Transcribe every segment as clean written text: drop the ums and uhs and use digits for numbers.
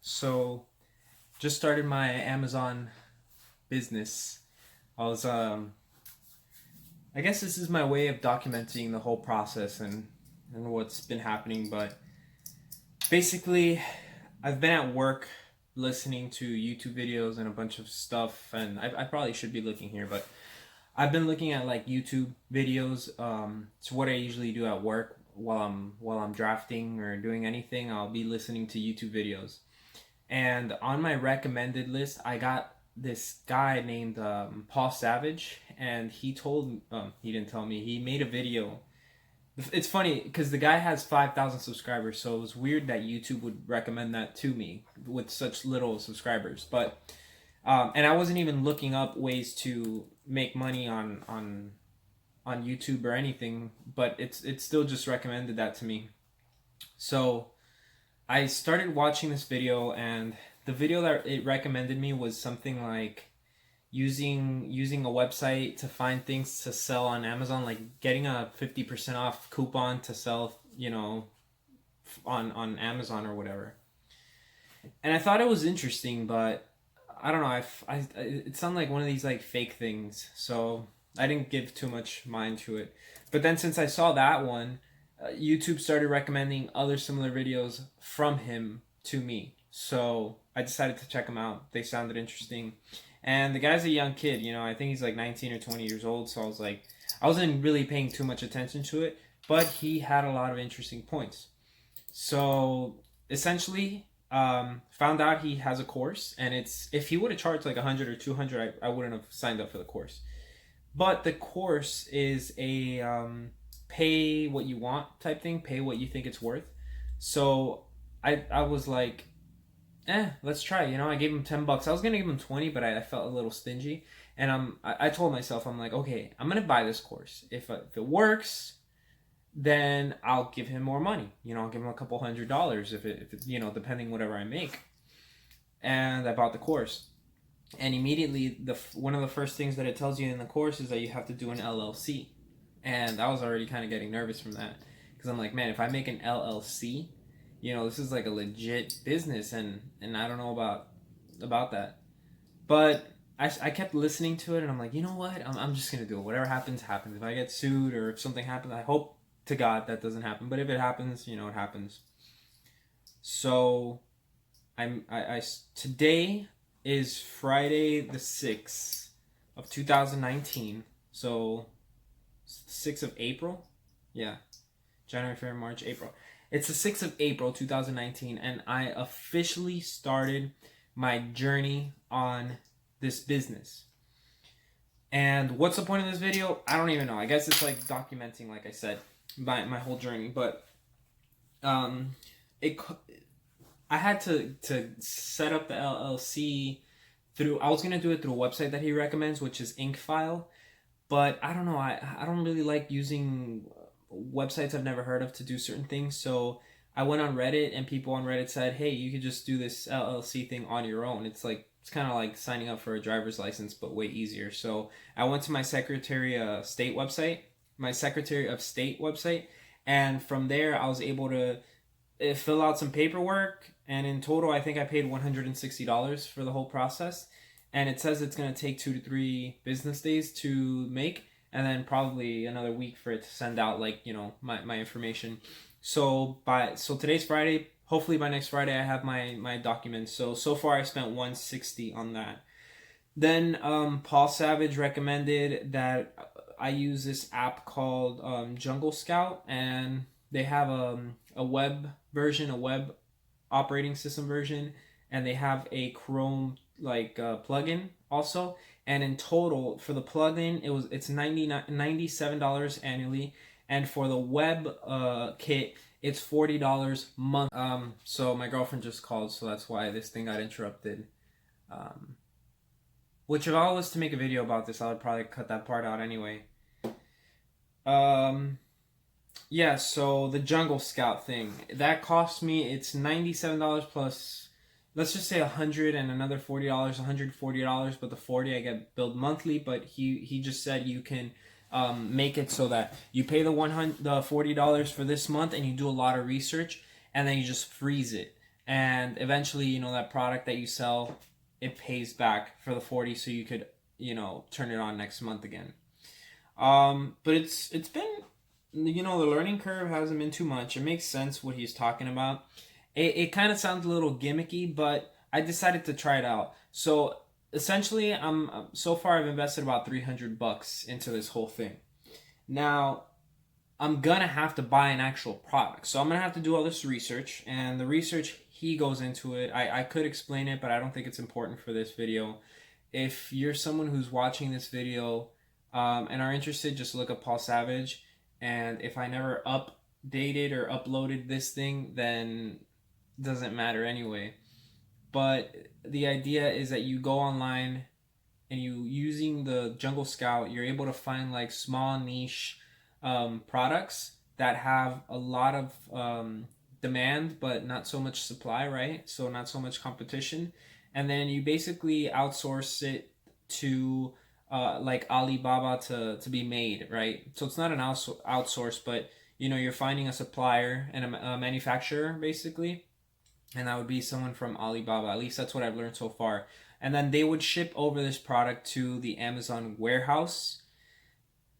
So, just started my Amazon business. I was, I guess this is my way of documenting the whole process and what's been happening. But basically, I've been at work listening to YouTube videos and a bunch of stuff, and I probably should be looking here, but I've been looking at like YouTube videos. It's what I usually do at work while I'm drafting or doing anything. I'll be listening to YouTube videos. And on my recommended list, I got this guy named Paul Savage, and he didn't tell me, he made a video. It's funny because the guy has 5,000 subscribers, so it was weird that YouTube would recommend that to me with such little subscribers. But and I wasn't even looking up ways to make money on YouTube or anything, but it's still just recommended that to me. So I started watching this video, and the video that it recommended me was something like using a website to find things to sell on Amazon, like getting a 50% off coupon to sell, on Amazon or whatever. And I thought it was interesting, but I don't know. It sounded like one of these like fake things, so I didn't give too much mind to it. But then since I saw that one, YouTube started recommending other similar videos from him to me. So I decided to check them out. They sounded interesting. And the guy's a young kid, I think he's like 19 or 20 years old. So I wasn't really paying too much attention to it, but he had a lot of interesting points. So essentially, found out he has a course, and if he would have charged like 100 or 200, I wouldn't have signed up for the course. But the course is a pay what you want type thing, pay what you think it's worth. So I was like, let's try. I gave him $10. I was gonna give him 20, but I felt a little stingy, and I told myself, I'm like, okay, I'm gonna buy this course. If it works, then I'll give him more money. I'll give him a couple $100 if it depending whatever I make. And I bought the course. And immediately, one of the first things that it tells you in the course is that you have to do an LLC. And I was already kind of getting nervous from that, because I'm like, man, if I make an LLC, this is like a legit business, and I don't know about that. But I kept listening to it, and I'm like, you know what? I'm just gonna do it. Whatever happens, happens. If I get sued or if something happens, I hope to God that doesn't happen. But if it happens, it happens. So today is Friday the 6th of 2019. So 6th of April? Yeah. January, February, March, April. It's the 6th of April 2019, and I officially started my journey on this business. And what's the point of this video? I don't even know. I guess it's like documenting, like I said, my whole journey. But I had to set up the LLC I was gonna do it through a website that he recommends, which is Inkfile. But I don't know. I don't really like using websites I've never heard of to do certain things. So I went on Reddit, and people on Reddit said, hey, you could just do this LLC thing on your own. It's kind of like signing up for a driver's license, but way easier. So I went to my Secretary of State website, and from there I was able to fill out some paperwork. And in total, I think I paid $160 for the whole process. And it says it's going to take 2 to 3 business days to make, and then probably another week for it to send out, my information. So today's Friday. Hopefully by next Friday I have my documents. So far I spent $160 on that. Then Paul Savage recommended that I use this app called Jungle Scout, and they have a web version, a web operating system version, and they have a Chrome plugin also. And in total for the plugin, it's $97 annually, and for the web kit, it's $40 month. So my girlfriend just called, so that's why this thing got interrupted. Which if I was to make a video about this, I would probably cut that part out anyway. Yeah, so the Jungle Scout thing, that cost me, it's $97 plus, let's just say 100 and another $40, $140, but the 40 I get billed monthly. But he just said you can make it so that you pay the $40 for this month, and you do a lot of research, and then you just freeze it. and eventually, that product that you sell, it pays back for the 40, so you could, turn it on next month again. But it's been, the learning curve hasn't been too much. It makes sense what he's talking about. It kind of sounds a little gimmicky, but I decided to try it out. So essentially, so far I've invested about $300 into this whole thing. Now I'm gonna have to buy an actual product, so I'm gonna have to do all this research, and the research he goes into it. I could explain it, but I don't think it's important for this video. If you're someone who's watching this video and are interested, just look up Paul Savage. And if I never updated or uploaded this thing, then it doesn't matter anyway. But the idea is that you go online and you, using the Jungle Scout, you're able to find like small niche products that have a lot of demand but not so much supply, right? So not so much competition. And then you basically outsource it to like Alibaba to be made, right? So it's not an outsource, but you're finding a supplier and a manufacturer basically, and that would be someone from Alibaba. At least that's what I've learned so far. And then they would ship over this product to the Amazon warehouse.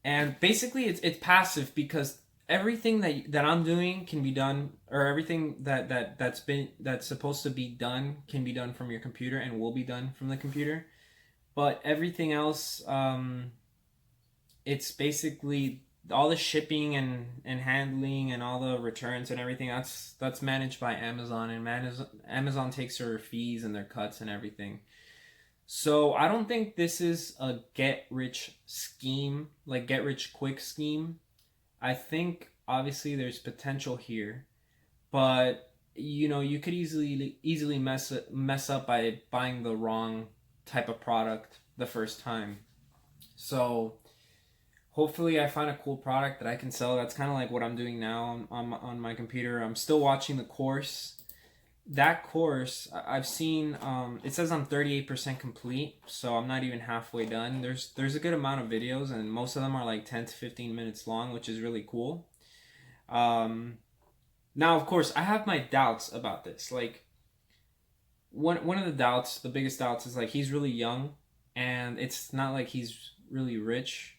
And basically, it's passive because everything that I'm doing can be done, or everything that's supposed to be done can be done from your computer and will be done from the computer. But everything else, it's basically all the shipping and handling and all the returns and everything, that's managed by Amazon, and Amazon takes their fees and their cuts and everything. So I don't think this is a get rich scheme, like get rich quick scheme. I think obviously there's potential here, but you could easily mess up by buying the wrong type of product the first time. So hopefully I find a cool product that I can sell. That's kind of like what I'm doing now on my computer. I'm still watching the course. That course, I've seen, it says I'm 38% complete, so I'm not even halfway done. There's a good amount of videos, and most of them are like 10 to 15 minutes long, which is really cool. Now, of course, I have my doubts about this. Like, one of the doubts, the biggest doubts, is like he's really young, and it's not like he's really rich.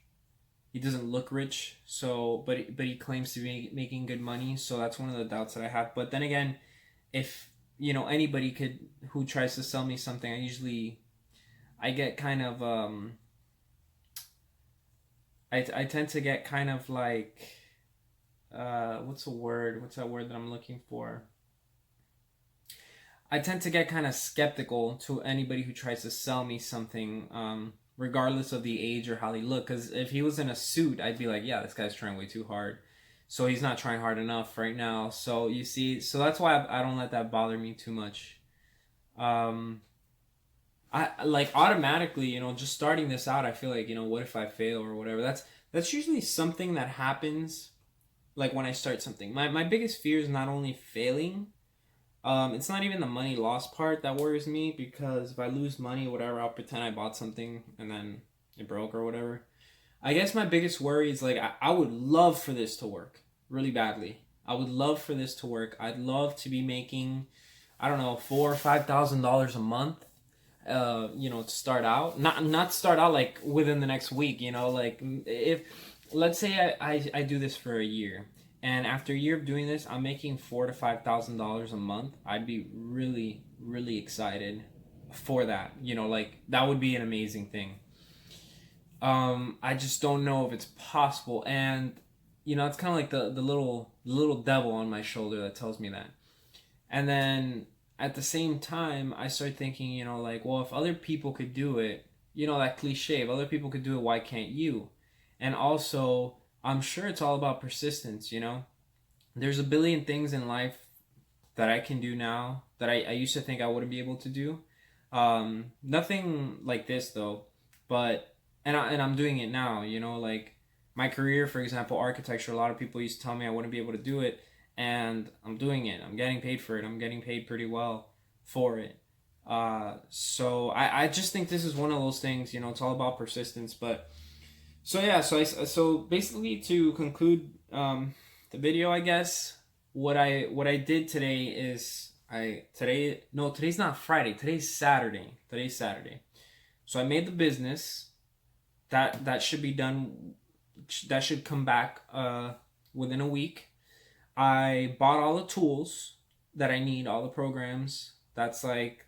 He doesn't look rich, so but he claims to be making good money, so that's one of the doubts that I have. But then again, if anybody who tries to sell me something, I get kind of I tend to get kind of like what's that word that I'm looking for? I tend to get kind of skeptical to anybody who tries to sell me something, regardless of the age or how they look. Because if he was in a suit, I'd be like, yeah, this guy's trying way too hard. So he's not trying hard enough right now. So you see, so that's why I don't let that bother me too much. I like automatically, just starting this out, I feel like, what if I fail or whatever. That's usually something that happens like when I start something. My biggest fear is not only failing, it's not even the money loss part that worries me, because if I lose money or whatever, I'll pretend I bought something and then it broke or whatever. I guess my biggest worry is like I would love for this to work really badly. I would love for this to work. I'd love to be making, I don't know, $4,000 or $5,000 a month. To start out, not start out like within the next week. Like if let's say I do this for a year, and after a year of doing this, I'm making $4,000 to $5,000 a month. I'd be really, really excited for that. Like that would be an amazing thing. I just don't know if it's possible, and it's kind of like the little devil on my shoulder that tells me that. And then at the same time, I start thinking, like, well, if other people could do it, that cliche, if other people could do it, why can't you? And also, I'm sure it's all about persistence. There's a billion things in life that I can do now that I used to think I wouldn't be able to do. Nothing like this though, but I'm doing it now. Like my career, for example, architecture. A lot of people used to tell me I wouldn't be able to do it, and I'm doing it. I'm getting paid for it. I'm getting paid pretty well for it. So I just think this is one of those things. It's all about persistence. But so yeah, so basically to conclude the video, I guess what I did today is today's not Friday. Today's Saturday. So I made the business. That should be done. That should come back within a week. I bought all the tools that I need, all the programs. That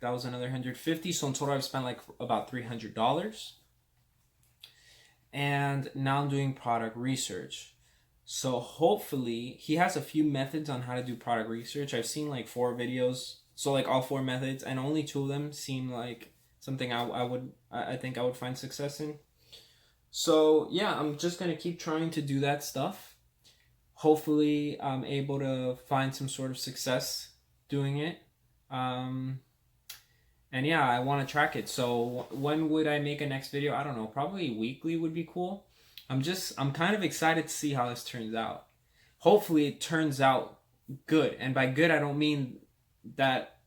was another 150. So in total, I've spent like about $300. And now I'm doing product research. So hopefully, he has a few methods on how to do product research. I've seen like 4 videos, so like all 4 methods, and only 2 of them seem like something I think I would find success in. So yeah, I'm just gonna keep trying to do that stuff. Hopefully, I'm able to find some sort of success doing it. Um, and yeah, I want to track it. So when would I make a next video? I don't know. Probably weekly would be cool. I'm kind of excited to see how this turns out. Hopefully it turns out good. And by good, I don't mean that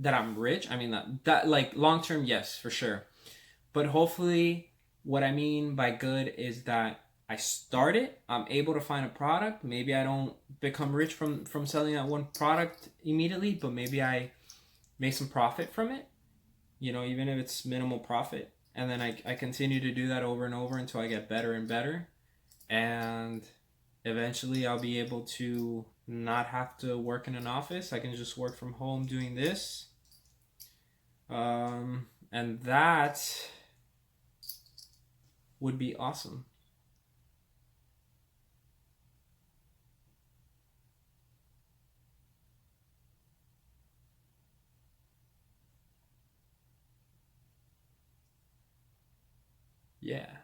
I'm rich. I mean that like long term, yes, for sure. But hopefully what I mean by good is that I start it, I'm able to find a product. Maybe I don't become rich from selling that one product immediately, but maybe I make some profit from it, even if it's minimal profit. And then I continue to do that over and over until I get better and better. And eventually I'll be able to not have to work in an office. I can just work from home doing this. And that would be awesome. Yeah.